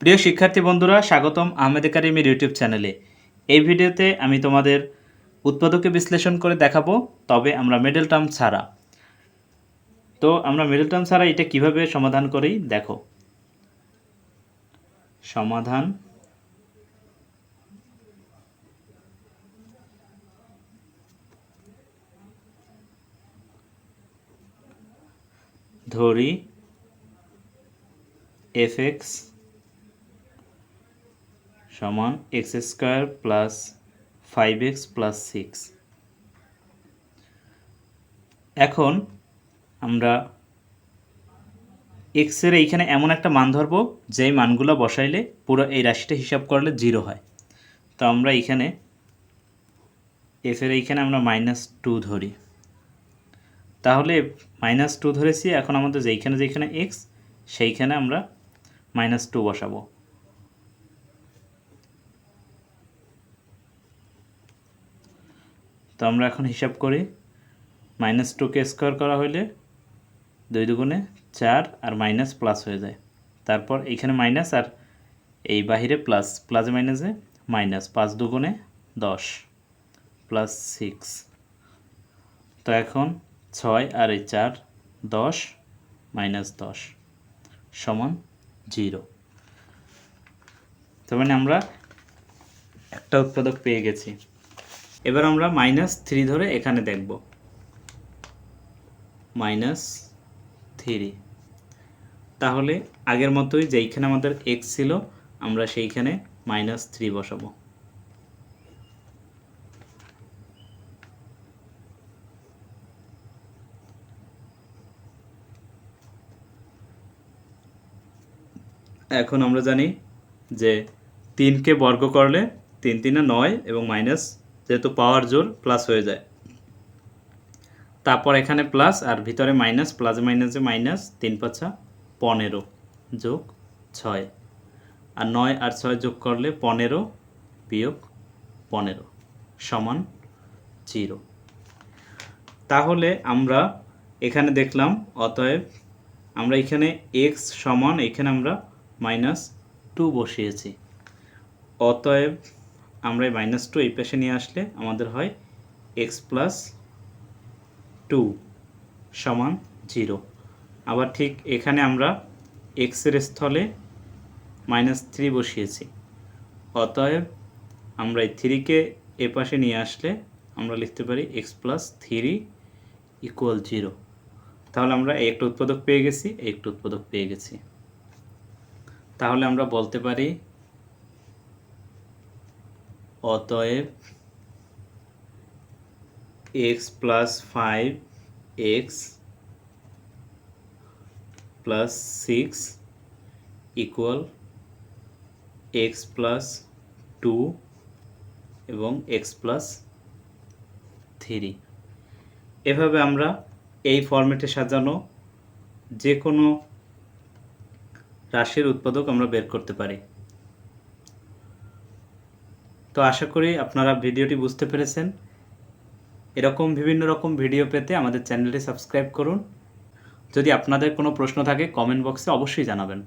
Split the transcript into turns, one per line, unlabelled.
প্রিয় শিক্ষার্থী বন্ধুরা, স্বাগতম আহমেদ একাডেমির ইউটিউব চ্যানেলে। এই ভিডিওতে আমি তোমাদের উৎপাদকে বিশ্লেষণ করে দেখাবো, তবে আমরা মিডল টার্ম ছাড়া। তো আমরা মিডল টার্ম ছাড়া এটা কিভাবে সমাধান করি দেখো। সমাধান ধরি f(x) সমান x² প্লাস 5x প্লাস 6। এখন আমরা x এর এইখানে এমন একটা মান ধরবো যেই মানগুলো বসাইলে পুরো এই রাশিটা হিসাব করলে 0 হয়। তো আমরা এইখানে f এর এইখানে আমরা -2 ধরি। তাহলে -2 ধরেছি, এখন আমাদের যেইখানে x সেইখানে আমরা -2 বসাবো। তো আমরা এখন হিসাব করি, -2 কে স্কোয়ার করা হলে 2 দুগুণে 4 আর মাইনাস প্লাস হয়ে যায়। তারপর এইখানে মাইনাস আর এই বাহিরে প্লাস, প্লাসে মাইনাসে মাইনাস, 5 দুগুণে 10 প্লাস 6। তো এখন 6 আর এই 4 10 -10 সমান 0। তার মানে আমরা একটা উৎপাদক পেয়ে গেছি। এবার আমরা -3 ধরে এখানে দেখব, -3। তাহলে আগের মতোই যেইখানে আমাদের x ছিল আমরা সেইখানে -3 বসাবো। এখন আমরা জানি যে 3কে বর্গ করলে 3 3 9 এবং মাইনাস যেহেতু পাওয়ার জোর প্লাস হয়ে যায়। তারপর এখানে প্লাস আর ভিতরে মাইনাস, প্লাসে মাইনাসে মাইনাস, 3 5 15 যোগ 6 আর 9 আর 6 যোগ করলে 15 বিয়োগ 15 সমান 0। তাহলে আমরা এখানে দেখলাম, অতএব আমরা এখানে x সমান এখানে আমরা -2 বসিয়েছি। অতএব আমরা এই -2 এই পাশে নিয়ে আসলে আমাদের হয় x + 2 সমান 0। আবার ঠিক এখানে আমরা x এর স্থলে -3 বসিয়েছি। অতএব আমরা এই 3কে এ পাশে নিয়ে আসলে আমরা লিখতে পারি x + 3 = 0। তাহলে আমরা একটা উৎপাদক পেয়ে গেছি, একটা উৎপাদক পেয়ে গেছি। তাহলে আমরা বলতে পারি অতএব x + 5x + 6 = x + 2 এবং x + 3। এভাবে আমরা এই ফরম্যাটে সাজানো যে কোনো রাশির উৎপাদক আমরা বের করতে পারি। তো আশা করি আপনারা ভিডিওটি বুঝতে পেরেছেন। এরকম বিভিন্ন রকম ভিডিও পেতে আমাদের চ্যানেলটি সাবস্ক্রাইব করুন। যদি আপনাদের কোনো প্রশ্ন থাকে কমেন্ট বক্সে অবশ্যই জানাবেন।